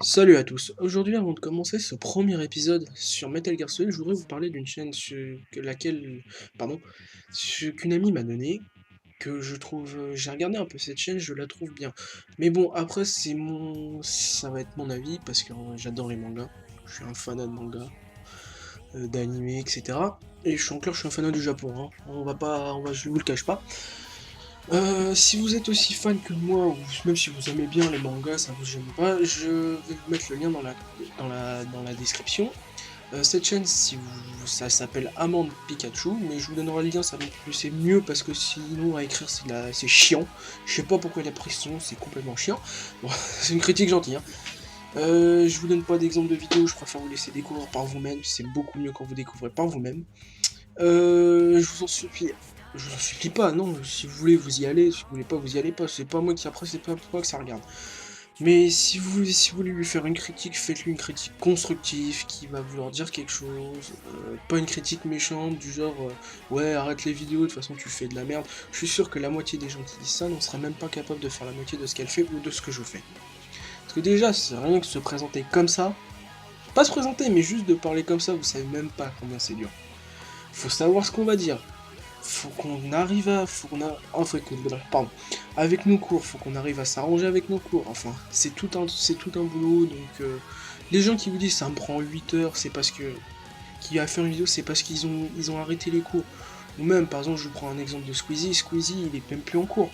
Salut à tous. Aujourd'hui, avant de commencer ce premier épisode sur Metal Gear Solid, je voudrais vous parler d'une chaîne pardon, qu'une amie m'a donnée, que je trouve, j'ai regardé un peu cette chaîne, je la trouve bien. Mais bon, après ça va être mon avis parce que j'adore les mangas. Je suis un fanat de mangas, d'anime, etc. Et je suis un fanat du Japon. Hein. Je vous le cache pas. Si vous êtes aussi fan que moi, ou même si vous aimez bien les mangas, ça vous gêne pas, je vais vous mettre le lien dans la description. Cette chaîne, ça s'appelle Amande Pikachu, mais je vous donnerai le lien, c'est mieux parce que sinon à écrire c'est chiant. Je sais pas pourquoi il a pris ce nom, c'est complètement chiant. Bon, c'est une critique gentille, hein. Je vous donne pas d'exemple de vidéo, je préfère vous laisser découvrir par vous-même, c'est beaucoup mieux quand vous découvrez par vous-même. Je vous en supplie. Je vous en supplie pas, non, si vous voulez vous y allez, si vous voulez pas vous y allez pas, c'est pas moi qui après c'est pas moi que ça regarde. Mais si vous voulez lui faire une critique, faites-lui une critique constructive qui va vouloir dire quelque chose, pas une critique méchante du genre ouais arrête les vidéos, de toute façon tu fais de la merde. Je suis sûr que la moitié des gens qui disent ça n'en sera même pas capable de faire la moitié de ce qu'elle fait ou de ce que je fais. Parce que déjà, c'est rien que se présenter comme ça, pas se présenter, mais juste de parler comme ça, vous savez même pas combien c'est dur. Faut savoir ce qu'on va dire. Faut qu'on arrive à... Faut qu'on a... Enfin, pardon. Avec nos cours, faut qu'on arrive à s'arranger avec nos cours. Enfin, c'est tout un boulot, donc... les gens qui vous disent ça me prend 8 heures, c'est parce que... Qui va faire une vidéo, c'est parce ils ont arrêté les cours. Ou même, par exemple, je vous prends un exemple de Squeezie. Squeezie, il est même plus en cours.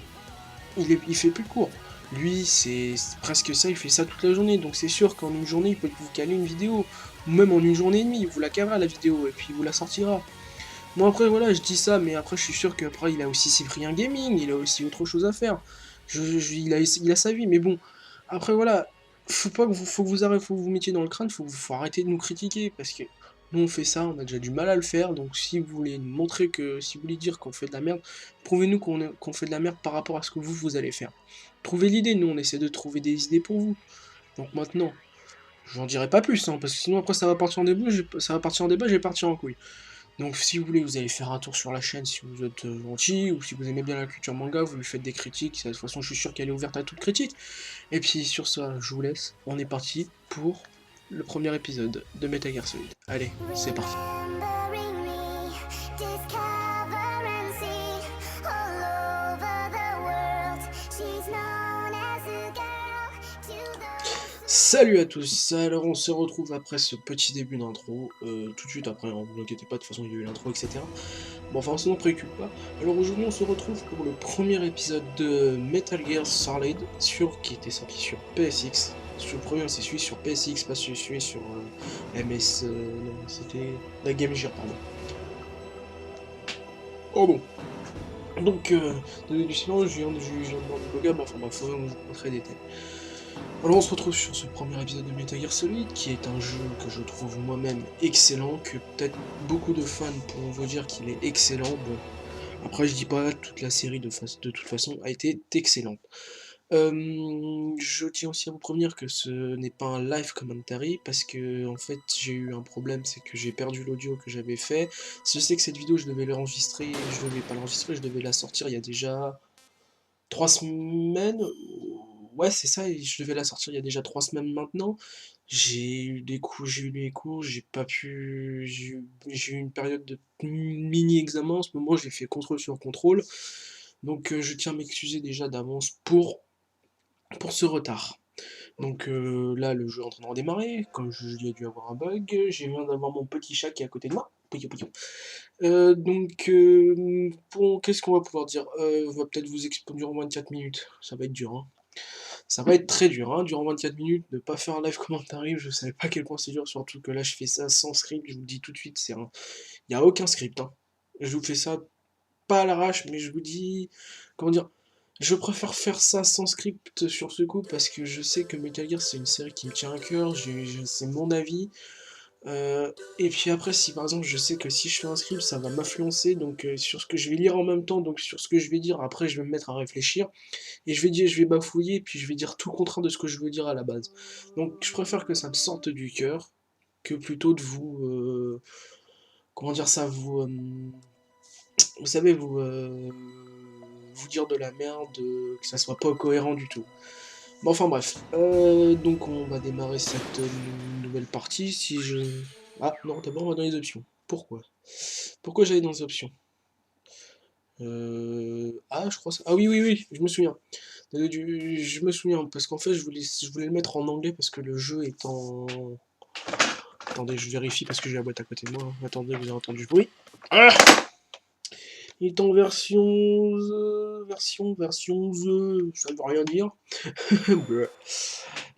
Il fait plus de cours. Lui, c'est presque ça, il fait ça toute la journée. Donc c'est sûr qu'en une journée, il peut vous caler une vidéo. Ou même en une journée et demie, il vous la calera la vidéo, et puis il vous la sortira. Bon après voilà, je dis ça, mais après je suis sûr qu'après il a aussi Cyprien Gaming, il a aussi autre chose à faire. Il a sa vie, mais bon. Après voilà, faut pas que vous, faut que vous arrêtez, faut que vous mettiez dans le crâne, faut arrêter de nous critiquer, parce que nous on fait ça, on a déjà du mal à le faire, donc si vous voulez nous montrer que, si vous voulez dire qu'on fait de la merde, prouvez-nous qu'on fait de la merde par rapport à ce que vous allez faire. Trouvez l'idée, nous on essaie de trouver des idées pour vous. Donc maintenant, j'en dirai pas plus, hein, parce que sinon après ça va partir en débat, je vais partir en couille. Donc si vous voulez, vous allez faire un tour sur la chaîne si vous êtes gentil, ou si vous aimez bien la culture manga, vous lui faites des critiques, de toute façon je suis sûr qu'elle est ouverte à toute critique. Et puis sur ça, je vous laisse, on est parti pour le premier épisode de Metal Gear Solid. Allez, c'est parti. Remembering me, discover and see all over the world. She's known as a girl to those Salut à tous, alors on se retrouve après ce petit début d'intro, tout de suite après, hein, vous inquiétez pas, de toute façon il y a eu l'intro, etc. Bon enfin on s'en préoccupe pas. Alors aujourd'hui on se retrouve pour le premier épisode de Metal Gear Solid, qui était sorti sur PSX. Le premier c'est celui sur PSX, pas celui sur MS... non, c'était la Game Gear, pardon. Oh bon. Donc, désolé du silence, je viens de voir le mais enfin bref, faut vraiment que je vous montrer des thèmes. Alors on se retrouve sur ce premier épisode de Metal Gear Solid, qui est un jeu que je trouve moi-même excellent, que peut-être beaucoup de fans pourront vous dire qu'il est excellent. Bon, après je dis pas toute la série de toute façon a été excellente. Je tiens aussi à vous prévenir que ce n'est pas un live commentary parce que en fait j'ai eu un problème, c'est que j'ai perdu l'audio que j'avais fait. Je sais que cette vidéo je devais l'enregistrer, je devais pas l'enregistrer, je devais la sortir il y a déjà 3 semaines. Ouais c'est ça, et je devais la sortir il y a déjà 3 semaines maintenant. J'ai eu des cours, j'ai pas pu. J'ai eu une période de mini-examen, en ce moment j'ai fait contrôle sur contrôle. Donc je tiens à m'excuser déjà d'avance pour ce retard. Donc là, le jeu est en train de redémarrer. Comme il y a dû avoir un bug, j'ai viens d'avoir mon petit chat qui est à côté de moi. Pouillou, pouillou. Donc, qu'est-ce qu'on va pouvoir dire? On va peut-être vous expliquer durant 24 minutes. Ça va être dur, hein. Ça va être très dur, hein, durant 24 minutes, de pas faire un live commentaire. Je savais pas à quel point c'est dur, surtout que là, je fais ça sans script. Je vous le dis tout de suite, il n'y a aucun script, hein. Je vous fais ça pas à l'arrache, mais je vous dis, comment dire, je préfère faire ça sans script sur ce coup parce que je sais que Metal Gear c'est une série qui me tient à cœur, c'est mon avis. Et puis après, si par exemple je sais que si je fais un script, ça va m'influencer donc sur ce que je vais lire en même temps, donc sur ce que je vais dire, après je vais me mettre à réfléchir et je vais bafouiller, puis je vais dire tout le contraire de ce que je veux dire à la base. Donc je préfère que ça me sorte du cœur que plutôt de vous, comment dire ça, vous savez, vous dire de la merde, que ça soit pas cohérent du tout. Bon, enfin bref, donc on va démarrer cette nouvelle partie. Si je... Ah non, d'abord on va dans les options. Pourquoi? Pourquoi j'allais dans les options? Ah, je crois ça. Ah oui, oui, oui, je me souviens. Je me souviens, parce qu'en fait, je voulais le mettre en anglais parce que le jeu est en... Attendez, je vérifie parce que j'ai la boîte à côté de moi. Attendez, vous avez entendu le bruit. Ah, il est en version... version... ça veut rien dire. Bleu.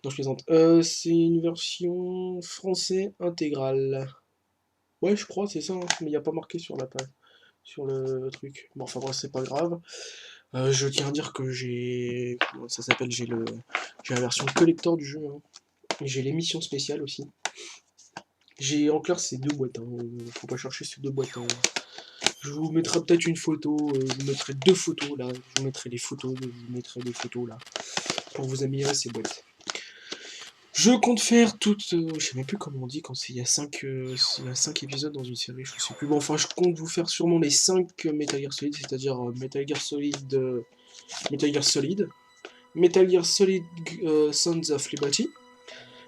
Non, je plaisante. C'est une version français intégrale. Ouais, je crois, c'est ça, hein, mais il n'y a pas marqué sur la page, sur le truc. Bon, enfin bref, c'est pas grave. Je tiens à dire que j'ai... comment ça s'appelle? J'ai la version collector du jeu, hein. Et j'ai l'émission spéciale aussi. J'ai en clair ces deux boîtes, hein. Faut pas chercher ces deux boîtes, hein. Je vous mettrai peut-être une photo, je vous mettrai deux photos là, je vous mettrai des photos, je vous mettrai des photos là, pour vous améliorer ces boîtes. Je compte faire toutes, je sais même plus comment on dit quand il y a 5 épisodes dans une série, je sais plus. Bon, enfin, je compte vous faire sûrement les 5 Metal Gear Solid, c'est-à-dire Metal Gear Solid, Metal Gear Solid Sons of Liberty,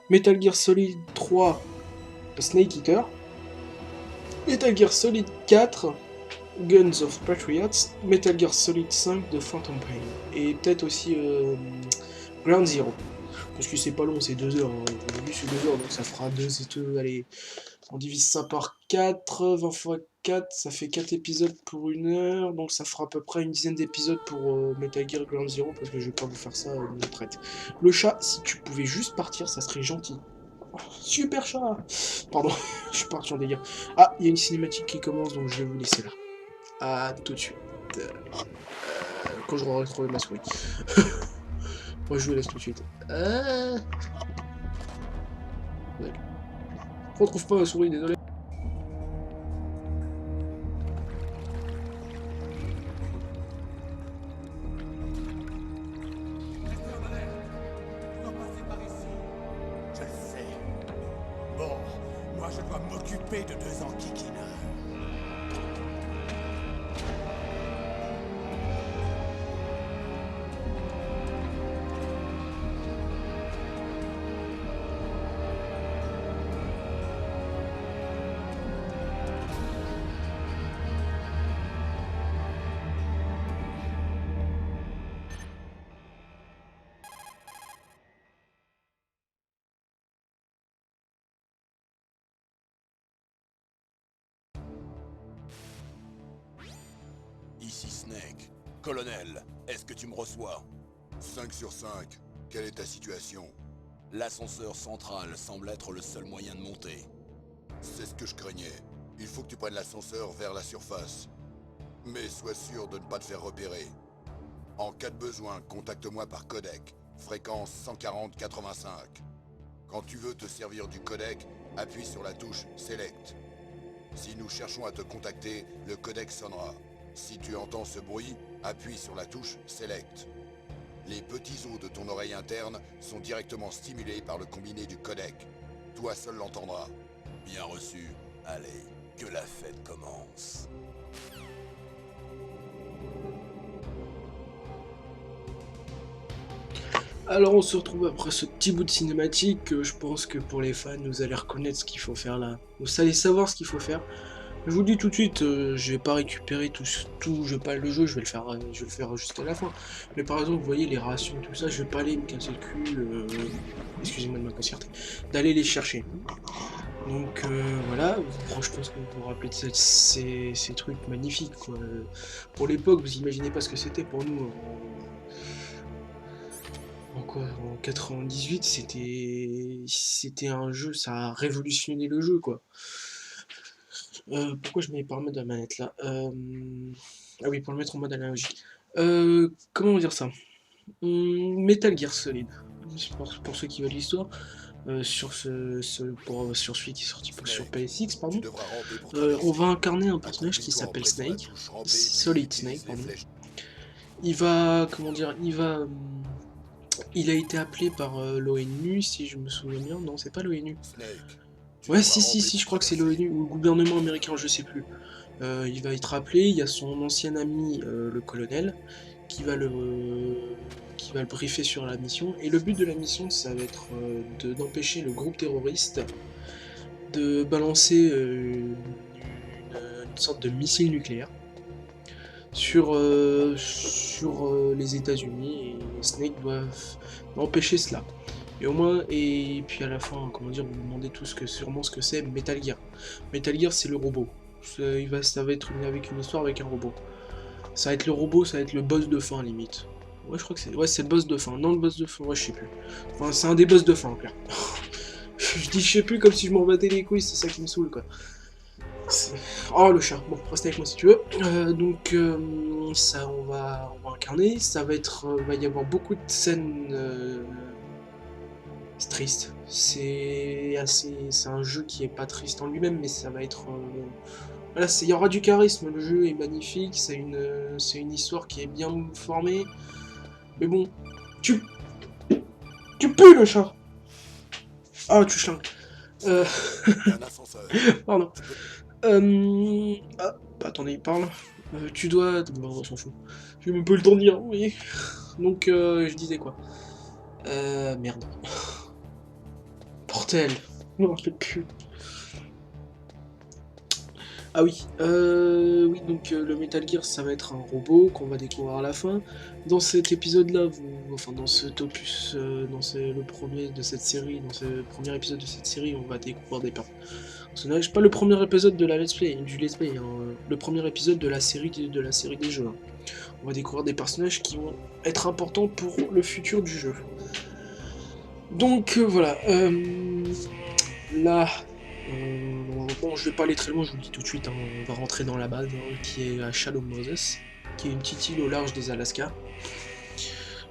Metal Gear Solid 3 Snake Eater, Metal Gear Solid 4 Guns of Patriots, Metal Gear Solid 5 de Phantom Pain, et peut-être aussi Ground Zero. Parce que c'est pas long, c'est 2 heures. Hein. Au début, c'est 2 heures, donc ça fera 2 et 2. Allez, on divise ça par 4, 20 fois 4, ça fait 4 épisodes pour 1 heure. Donc ça fera à peu près une dizaine d'épisodes pour Metal Gear Ground Zero, parce que je vais pas vous faire ça de traite. Le chat, si tu pouvais juste partir, ça serait gentil. Oh, super chat. Pardon, je suis parti en délire. Ah, il y a une cinématique qui commence, donc je vais vous laisser là. À tout de suite. Quand je retrouve retrouvé ma souris. Moi je vous laisse tout de suite. Ouais. On retrouve pas ma souris, désolé. Je le sais. Bon, moi je dois m'occuper de 2 enquiquineurs. Ici Snake. Colonel, est-ce que tu me reçois? 5 sur 5. Quelle est ta situation? L'ascenseur central semble être le seul moyen de monter. C'est ce que je craignais. Il faut que tu prennes l'ascenseur vers la surface. Mais sois sûr de ne pas te faire repérer. En cas de besoin, contacte-moi par codec. Fréquence 140-85. Quand tu veux te servir du codec, appuie sur la touche Select. Si nous cherchons à te contacter, le codec sonnera. Si tu entends ce bruit, appuie sur la touche Select. Les petits os de ton oreille interne sont directement stimulés par le combiné du codec. Toi seul l'entendras. Bien reçu. Allez, que la fête commence. Alors on se retrouve après ce petit bout de cinématique. Je pense que pour les fans, vous allez reconnaître ce qu'il faut faire là. Vous allez savoir ce qu'il faut faire. Je vous le dis tout de suite, je vais pas récupérer tout, je vais pas le jeu, je vais le faire jusqu'à la fin. Mais par exemple, vous voyez les rations, tout ça, je vais pas aller me casser le cul, excusez-moi de ma grossièreté, d'aller les chercher. Donc voilà, je pense que vous vous rappelez de ces trucs magnifiques quoi. Pour l'époque, vous imaginez pas ce que c'était pour nous. En 98, c'était un jeu, ça a révolutionné le jeu quoi. Pourquoi je mets pas en mode de la manette là? Ah oui, pour le mettre en mode analogique. Comment dire ça? Metal Gear Solid. Pour ceux qui veulent l'histoire. Sur sur celui qui est sorti sur PSX, Tu pardon. devras ramper pour traverser. On va incarner un personnage qui Accroche-toi en s'appelle pressant la Snake. touche ramper, Solid puis Snake, utilise les pardon. flèches. Il va, comment dire, il a été appelé par l'ONU, si je me souviens bien. Non, c'est pas l'ONU. Snake, tu Ouais, devras si, ramper je pour crois que c'est traverser. l'ONU ou le gouvernement américain, je sais plus. Il va être appelé, il y a son ancien ami, le colonel, qui va le briefer sur la mission. Et le but de la mission, ça va être d'empêcher le groupe terroriste de balancer une sorte de missile nucléaire sur les États-Unis, et Snake doit empêcher cela. Et au moins, et puis à la fin, comment dire, vous vous demandez tous sûrement ce que c'est Metal Gear. Metal Gear, c'est le robot. Ça va être avec une histoire avec un robot. Ça va être le robot, ça va être le boss de fin, limite. Ouais, je crois que c'est... Ouais, c'est le boss de fin. Non, le boss de fin, ouais, je sais plus. Enfin, c'est un des boss de fin, en clair. Je dis je sais plus comme si je m'en battais les couilles, c'est ça qui me saoule, quoi. Oh, le chat. Bon, reste avec moi si tu veux. Ça, on va incarner. Ça va être... va y avoir beaucoup de scènes... C'est triste. C'est un jeu qui est pas triste en lui-même, mais ça va être... Voilà, il y aura du charisme, le jeu est magnifique, c'est une histoire qui est bien formée. Mais bon, tu pues le chat. Ah, tu chlingues. Un ascenseur. Pardon. Ah, bah, attendez, il parle. Tu dois... Bon, on s'en fout. J'ai même pas eu le temps de lire, oui. Donc, je disais quoi. Merde. Portel. Non, je l'ai plus. Ah oui, oui, donc le Metal Gear, ça va être un robot qu'on va découvrir à la fin. Dans cet épisode-là, enfin dans cet opus, le premier de cette série, dans ce premier épisode de cette série, on va découvrir des personnages. Pas le premier épisode de la Let's Play, du Let's Play, hein, le premier épisode de la série des jeux. Hein. On va découvrir des personnages qui vont être importants pour le futur du jeu. Donc voilà, là... bon, je vais pas aller très loin, je vous le dis tout de suite, hein, on va rentrer dans la base, hein, qui est à Shadow Moses, qui est une petite île au large des Alaska.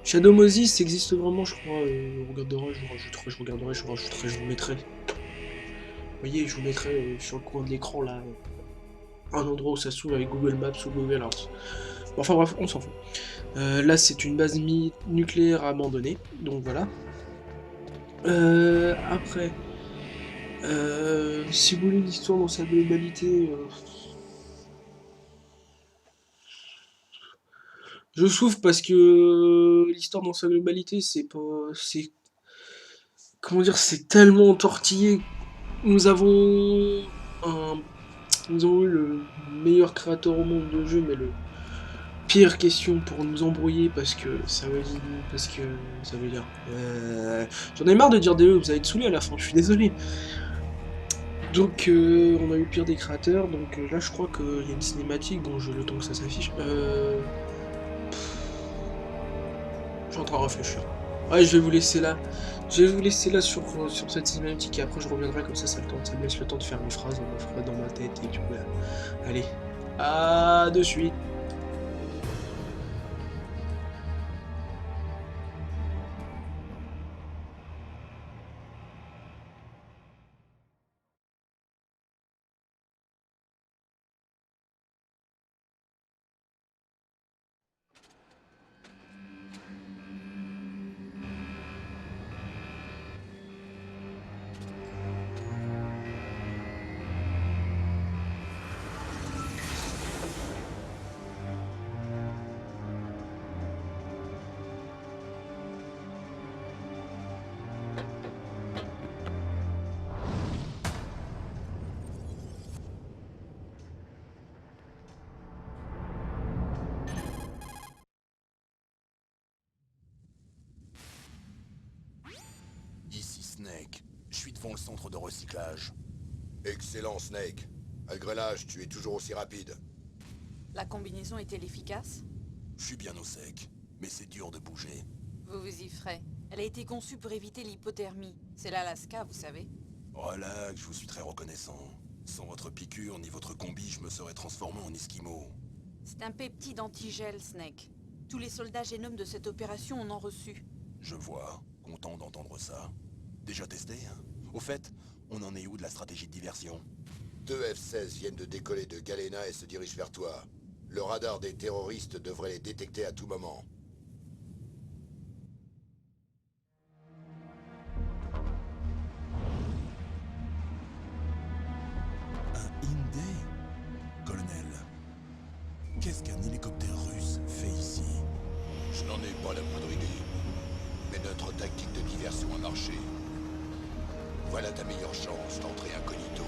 Shadow Moses existe vraiment, je crois, je rajouterai, je vous mettrai. Vous voyez, je vous mettrai sur le coin de l'écran, là, un endroit où ça s'ouvre avec Google Maps ou Google Earth. Bon, enfin bref, on s'en fout. Là, c'est une base nucléaire abandonnée, donc voilà. Après... si vous voulez l'histoire dans sa globalité, je souffre parce que l'histoire dans sa globalité, c'est pas, comment dire, c'est tellement tortillé. Nous avons eu le meilleur créateur au monde de jeu, mais le pire question pour nous embrouiller parce que ça veut dire, j'en ai marre de dire des vous allez être saoulés à la fin, je suis désolé. Donc on a eu le pire des créateurs, donc là je crois qu'il y a une cinématique, bon le temps que ça s'affiche, je suis en train de réfléchir. Ouais, je vais vous laisser là, sur cette cinématique et après je reviendrai comme ça me laisse le temps de faire mes phrases dans ma tête et tout, allez, à de suite. Ici Snake. Je suis devant le centre de recyclage. Excellent, Snake. Malgré l'âge, tu es toujours aussi rapide. La combinaison est-elle efficace? Je suis bien au sec, mais c'est dur de bouger. Vous vous y ferez. Elle a été conçue pour éviter l'hypothermie. C'est l'Alaska, vous savez. Relax, je vous suis très reconnaissant. Sans votre piqûre ni votre combi, je me serais transformé en esquimau. C'est un peptide antigel, Snake. Tous les soldats génomes de cette opération en ont reçu. Je vois. Content d'entendre ça. Déjà testé, hein? Au fait, on en est où de la stratégie de diversion? 2 F-16 viennent de décoller de Galena et se dirigent vers toi. Le radar des terroristes devrait les détecter à tout moment. Un Hyundai? Colonel, qu'est-ce qu'un hélicoptère russe fait ici? pas la moindre idée. Mais notre tactique de diversion a marché. Voilà ta meilleure chance d'entrer incognito.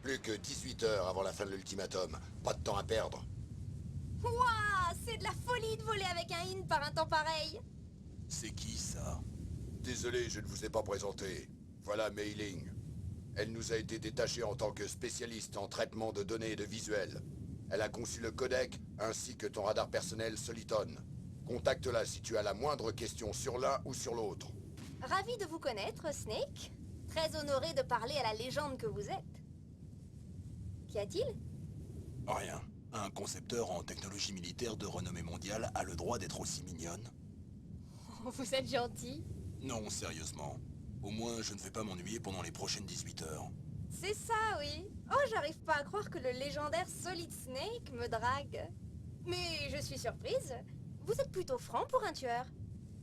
Plus que 18 heures avant la fin de l'ultimatum. Pas de temps à perdre. Ouah, c'est de la folie de voler avec un in par un temps pareil. C'est qui, ça? Désolé, je ne vous ai pas présenté. Voilà Mei Ling. Elle nous a été détachée en tant que spécialiste en traitement de données et de visuels. Elle a conçu le codec ainsi que ton radar personnel Soliton. Contacte-la si tu as la moindre question sur l'un ou sur l'autre. Ravi de vous connaître, Snake. Très honoré de parler à la légende que vous êtes. Qu'y a-t-il? Rien. Un concepteur en technologie militaire de renommée mondiale a le droit d'être aussi mignonne? Vous êtes gentil. Non, sérieusement. Au moins, je ne vais pas m'ennuyer pendant les prochaines 18 heures. C'est ça, oui. Oh, j'arrive pas à croire que le légendaire Solid Snake me drague. Mais je suis surprise. Vous êtes plutôt franc pour un tueur.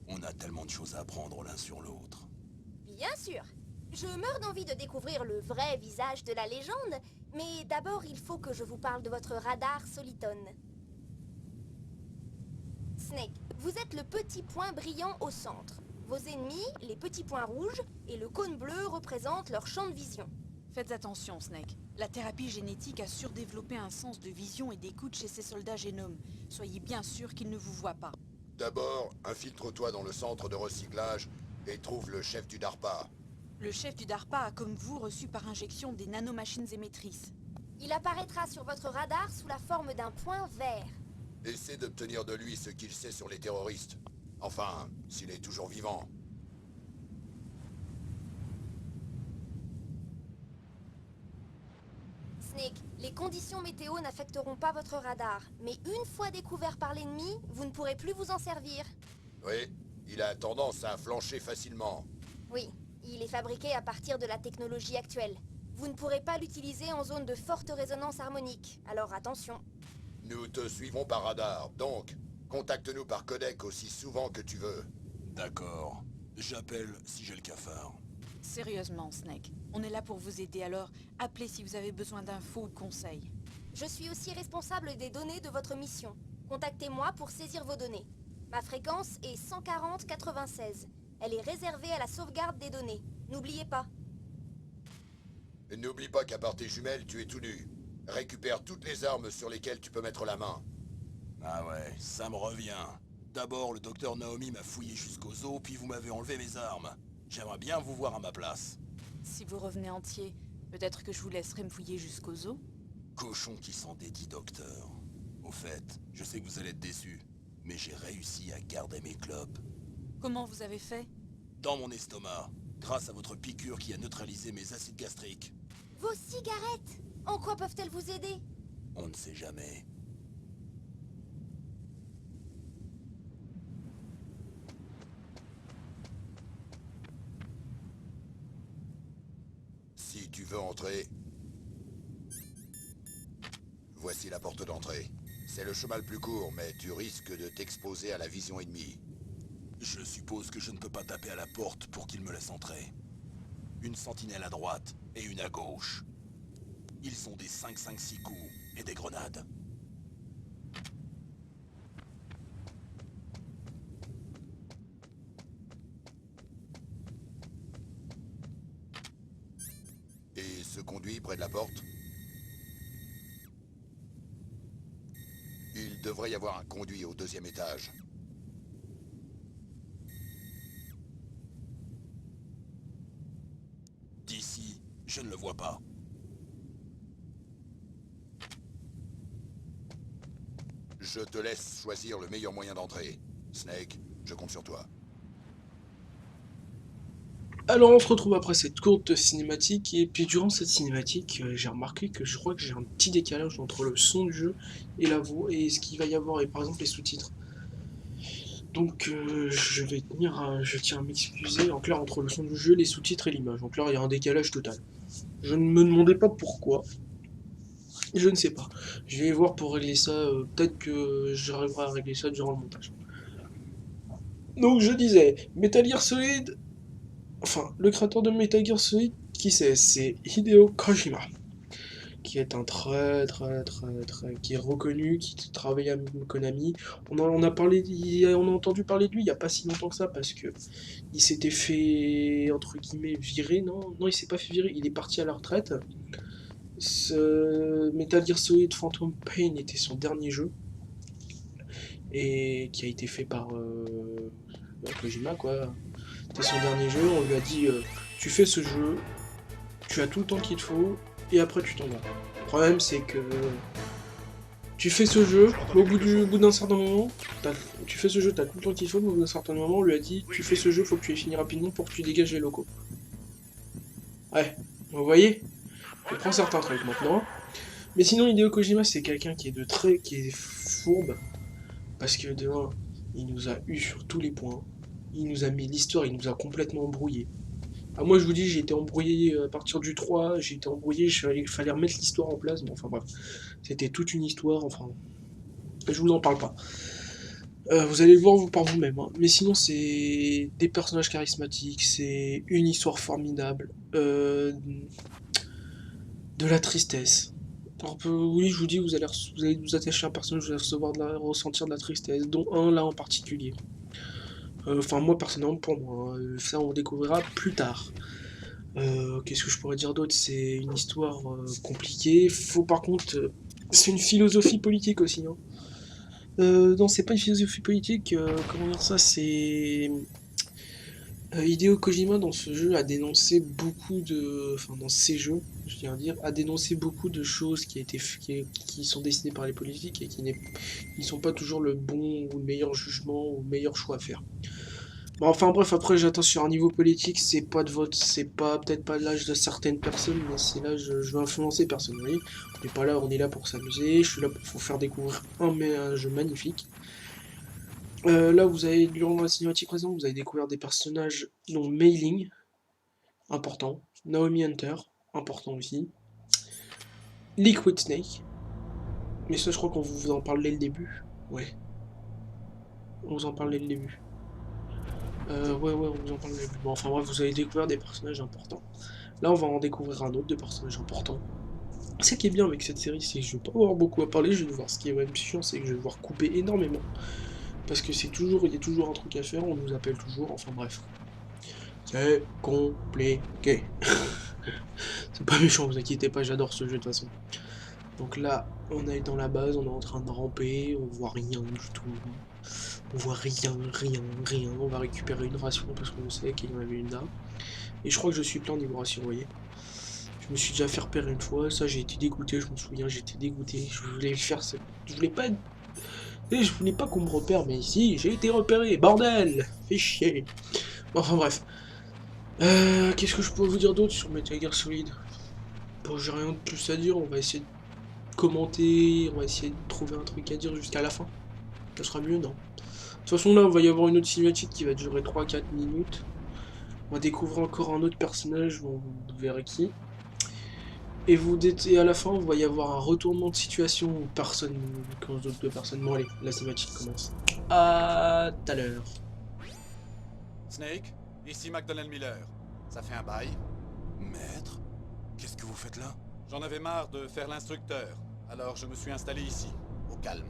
On a tellement de choses à apprendre l'un sur l'autre. Bien sûr. Je meurs d'envie de découvrir le vrai visage de la légende, mais d'abord il faut que je vous parle de votre radar Soliton. Snake, vous êtes le petit point brillant au centre. Vos ennemis, les petits points rouges, et le cône bleu représentent leur champ de vision. Faites attention, Snake. La thérapie génétique a surdéveloppé un sens de vision et d'écoute chez ces soldats génomes. Soyez bien sûr qu'ils ne vous voient pas. D'abord, infiltre-toi dans le centre de recyclage et trouve le chef du DARPA. Le chef du DARPA a, comme vous, reçu par injection des nanomachines émettrices. Il apparaîtra sur votre radar sous la forme d'un point vert. Essaie d'obtenir de lui ce qu'il sait sur les terroristes. Enfin, s'il est toujours vivant. Snake, les conditions météo n'affecteront pas votre radar, mais une fois découvert par l'ennemi, vous ne pourrez plus vous en servir. Oui, il a tendance à flancher facilement. Oui, il est fabriqué à partir de la technologie actuelle. Vous ne pourrez pas l'utiliser en zone de forte résonance harmonique, alors attention. Nous te suivrons par radar, donc contacte-nous par codec aussi souvent que tu veux. D'accord. J'appelle si j'ai le cafard. Sérieusement, Snake. On est là pour vous aider, alors appelez si vous avez besoin d'infos ou de conseils. Je suis aussi responsable des données de votre mission. Contactez-moi pour saisir vos données. Ma fréquence est 140-96. Elle est réservée à la sauvegarde des données. N'oubliez pas. Et n'oublie pas qu'à part tes jumelles, tu es tout nu. Récupère toutes les armes sur lesquelles tu peux mettre la main. Ah ouais, ça me revient. D'abord, le docteur Naomi m'a fouillé jusqu'aux os, puis vous m'avez enlevé mes armes. J'aimerais bien vous voir à ma place. Si vous revenez entier, peut-être que je vous laisserai me fouiller jusqu'aux os. Cochon qui s'en dédie, docteur. Au fait, je sais que vous allez être déçus, mais j'ai réussi à garder mes clopes. Comment vous avez fait? Dans mon estomac, grâce à votre piqûre qui a neutralisé mes acides gastriques. Vos cigarettes! En quoi peuvent-elles vous aider? On ne sait jamais. Si tu veux entrer... Voici la porte d'entrée. C'est le chemin le plus court, mais tu risques de t'exposer à la vision ennemie. Je suppose que je ne peux pas taper à la porte pour qu'il me laisse entrer. Une sentinelle à droite et une à gauche. Ils ont des 5-5-6 coups et des grenades. Et ce conduit près de la porte? Il devrait y avoir un conduit au 2e étage. D'ici, je ne le vois pas. Je te laisse choisir le meilleur moyen d'entrer. Snake, je compte sur toi. Alors on se retrouve après cette courte cinématique, et puis durant cette cinématique, j'ai remarqué que je crois que j'ai un petit décalage entre le son du jeu et la voix, et ce qu'il va y avoir, et par exemple les sous-titres. Donc je tiens à m'excuser, donc là entre le son du jeu, les sous-titres et l'image, donc là il y a un décalage total. Je ne me demandais pas pourquoi, je ne sais pas. Je vais voir pour régler ça, peut-être que j'arriverai à régler ça durant le montage. Donc je disais, Metal Gear Solid, enfin le créateur de Metal Gear Solid, qui c'est Hideo Kojima, qui est un qui est reconnu, qui travaille à Konami. On a parlé, on a entendu parler de lui il n'y a pas si longtemps que ça, parce que il s'était fait, entre guillemets, virer, non il s'est pas fait virer, il est parti à la retraite. Ce Metal Gear Solid Phantom Pain était son dernier jeu, et qui a été fait par Kojima, quoi. C'était son dernier jeu, on lui a dit tu fais ce jeu, tu as tout le temps qu'il te faut, et après tu t'en vas. Le problème c'est que tu fais ce jeu, au bout d'un certain moment, tu fais ce jeu, t'as tout le temps qu'il faut, mais au bout d'un certain moment, on lui a dit tu fais ce jeu, faut que tu aies fini rapidement pour que tu dégages les locaux. Ouais, vous voyez, on prend certains trucs maintenant. Mais sinon, Hideo Kojima, c'est quelqu'un qui est fourbe, parce que de un, il nous a eu sur tous les points, il nous a mis l'histoire, il nous a complètement embrouillé. Ah, moi je vous dis, j'ai été embrouillé à partir du 3, j'ai été embrouillé, il fallait remettre l'histoire en place, mais enfin bref, c'était toute une histoire, enfin, je vous en parle pas. Vous allez le voir par vous-même, hein. Mais sinon c'est des personnages charismatiques, c'est une histoire formidable, de la tristesse. Oui, je vous dis, vous allez vous attacher à un personnage, vous allez ressentir de la tristesse, dont un là en particulier. Enfin, moi personnellement, pour moi, hein, ça on découvrira plus tard. Qu'est-ce que je pourrais dire d'autre? C'est une histoire compliquée. Faut par contre, c'est une philosophie politique aussi, hein. Non, c'est pas une philosophie politique. Comment dire ça? C'est Hideo Kojima dans ce jeu a dénoncé beaucoup de, enfin dans ces jeux, je tiens à dire, a dénoncé beaucoup de choses qui sont décidées par les politiques et qui ne sont pas toujours le bon ou le meilleur jugement ou le meilleur choix à faire. Bon, enfin bref, après j'attends sur un niveau politique, c'est pas de vote, c'est pas peut-être pas l'âge de certaines personnes, mais c'est là je veux influencer personne, vous voyez. On n'est pas là, on est là pour s'amuser, je suis là pour vous faire découvrir un jeu magnifique. Là vous avez, durant la cinématique présente, vous avez découvert des personnages dont Mei Ling, important, Naomi Hunter, important aussi, Liquid Snake, mais ça je crois qu'on vous en parle dès le début, ouais, on vous en parle dès le début. Ouais, on vous en parle dès le début. Bon, enfin bref, vous avez découvert des personnages importants. Là, on va en découvrir un autre de personnages importants. Ce qui est bien avec cette série, c'est que je vais pas avoir beaucoup à parler, je vais devoir, ce qui est même chiant, c'est que je vais devoir couper énormément. Parce que il y a toujours un truc à faire, on nous appelle toujours, enfin bref. C'est compliqué. C'est pas méchant, vous inquiétez pas, j'adore ce jeu de toute façon. Donc là, on est dans la base, on est en train de ramper, on voit rien du tout. On voit rien. On va récupérer une ration parce qu'on sait qu'il y en avait une là. Et je crois que je suis plein niveau ration, vous voyez. Je me suis déjà fait repérer une fois, ça j'ai été dégoûté, je me souviens, j'étais dégoûté. Je voulais faire ça. Je voulais pas qu'on me repère, mais ici, j'ai été repéré, bordel! Fais chier. Bon, enfin bref. Qu'est-ce que je peux vous dire d'autre sur Metal Gear Solid? Bon, j'ai rien de plus à dire, on va essayer de commenter, on va essayer de trouver un truc à dire jusqu'à la fin. Ça sera mieux, non? De toute façon, là, il va y avoir une autre cinématique qui va durer 3-4 minutes. On va découvrir encore un autre personnage, vous verrez qui. Et à la fin, il va y avoir un retournement de situation où deux personnes. Bon, allez, la cinématique commence. À tout à l'heure. Snake, ici McDonnell Miller. Ça fait un bail. Maître, qu'est-ce que vous faites là? J'en avais marre de faire l'instructeur, alors je me suis installé ici, au calme.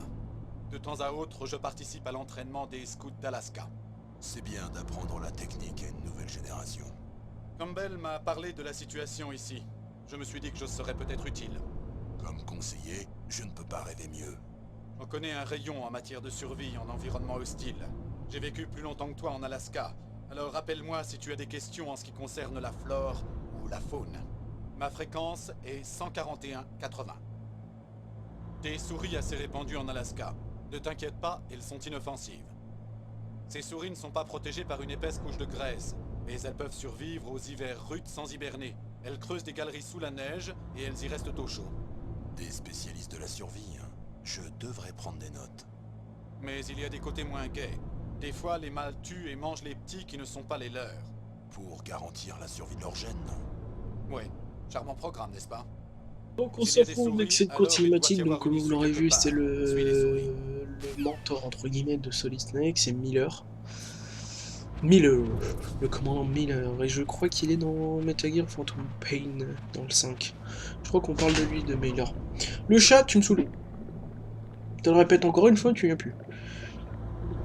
De temps à autre, je participe à l'entraînement des scouts d'Alaska. C'est bien d'apprendre la technique à une nouvelle génération. Campbell m'a parlé de la situation ici. Je me suis dit que je serais peut-être utile. Comme conseiller, je ne peux pas rêver mieux. On connaît un rayon en matière de survie en environnement hostile. J'ai vécu plus longtemps que toi en Alaska, alors rappelle-moi si tu as des questions en ce qui concerne la flore ou la faune. Ma fréquence est 141,80. Des souris assez répandues en Alaska. Ne t'inquiète pas, elles sont inoffensives. Ces souris ne sont pas protégées par une épaisse couche de graisse, Mais elles peuvent survivre aux hivers rudes sans hiberner. Elles creusent des galeries sous la neige et elles y restent au chaud. Des spécialistes de la survie, hein. Je devrais prendre des notes. Mais il y a des côtés moins gais. Des fois, les mâles tuent et mangent les petits qui ne sont pas les leurs. Pour garantir la survie de leurs gènes. Ouais, charmant programme, n'est-ce pas? Donc on S'il y a s'en des fout avec souris, cette alors il cinématique, doit y donc avoir comme une vous issue l'aurez quelque vu, part. c'est Suis les souris. le mentor entre guillemets de Solid Snake, c'est Miller. Miller, le commandant Miller, et je crois qu'il est dans Metal Gear Phantom Pain, dans le 5. Je crois qu'on parle de lui, de Miller. Le chat, tu me saoules. Je te le répète encore une fois, tu viens plus.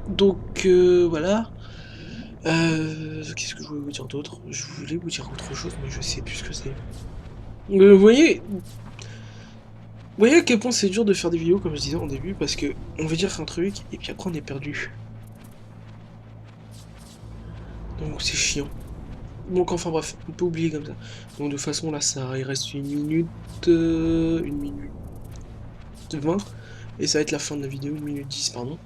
Donc voilà. Qu'est-ce que je voulais vous dire d'autre? Je voulais vous dire autre chose, mais je sais plus ce que c'est. Vous voyez à quel point c'est dur de faire des vidéos, comme je disais en début, parce que on veut dire un truc, et puis après on est perdu. Donc c'est chiant. Donc enfin bref, on peut oublier comme ça. Donc de toute façon là, il reste 1 minute 20, et ça va être la fin de la vidéo, 1 minute 10 pardon.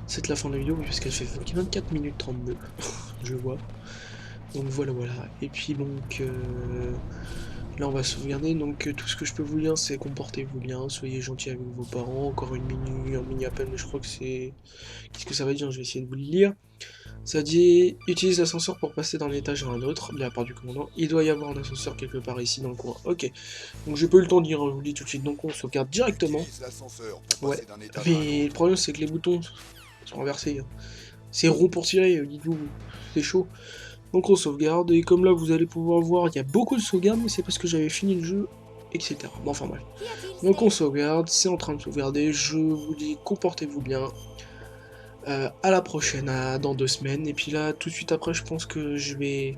C'est la fin de la vidéo, parce qu'elle fait 24 minutes 32, je vois. Donc voilà. Et puis donc, là on va sauvegarder, donc tout ce que je peux vous dire c'est comportez-vous bien, soyez gentils avec vos parents, encore un mini appel, mais je crois que c'est... Qu'est-ce que ça va dire? Je vais essayer de vous le lire. Ça dit, utilise l'ascenseur pour passer d'un étage à un autre, de la part du commandant. Il doit y avoir un ascenseur quelque part ici dans le coin. Ok, donc j'ai pas eu le temps de dire, je vous le dis tout de suite, donc on sauvegarde directement. Utilise l'ascenseur pour Ouais, passer d'un étage à un mais le autre. problème c'est que les boutons sont renversés. C'est rond pour tirer, dites-vous, c'est chaud. Donc on sauvegarde, et comme là vous allez pouvoir voir, il y a beaucoup de sauvegardes, mais c'est parce que j'avais fini le jeu, etc. Bon, enfin bref. Qu'y a-t-il, Donc on Snake? sauvegarde, c'est en train de sauvegarder, je vous dis comportez-vous bien. À la prochaine, dans 2 semaines, et puis là tout de suite après je pense que je vais...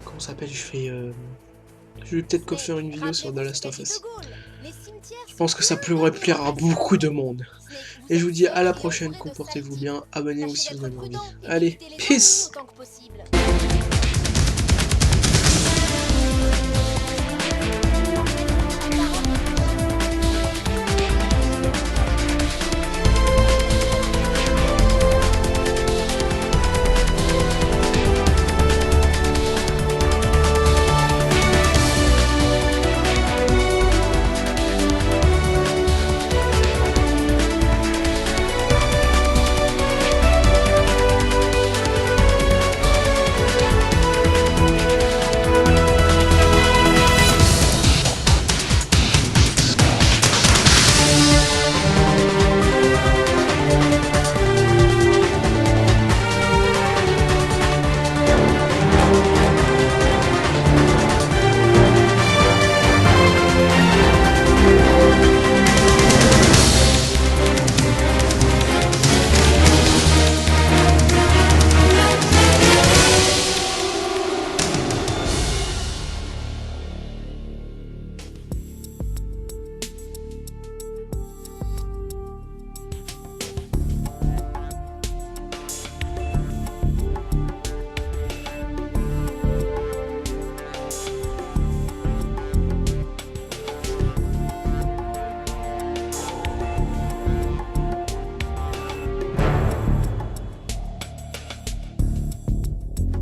Comment ça s'appelle? Je vais peut-être faire une vidéo sur The Rappelez-vous Last ce of qu'a dit Us. De Gaulle. Les cimetières Je pense sont que ça pleins pourrait d'agneaux. plaire à beaucoup de monde. Snake, Et je vous dis à la êtes prochaine, entouré de comportez-vous sales bien, types. abonnez-vous Tâchez si vous d'être avez envie. prudent et Allez, d'éviter les peace! ennemis autant que possible.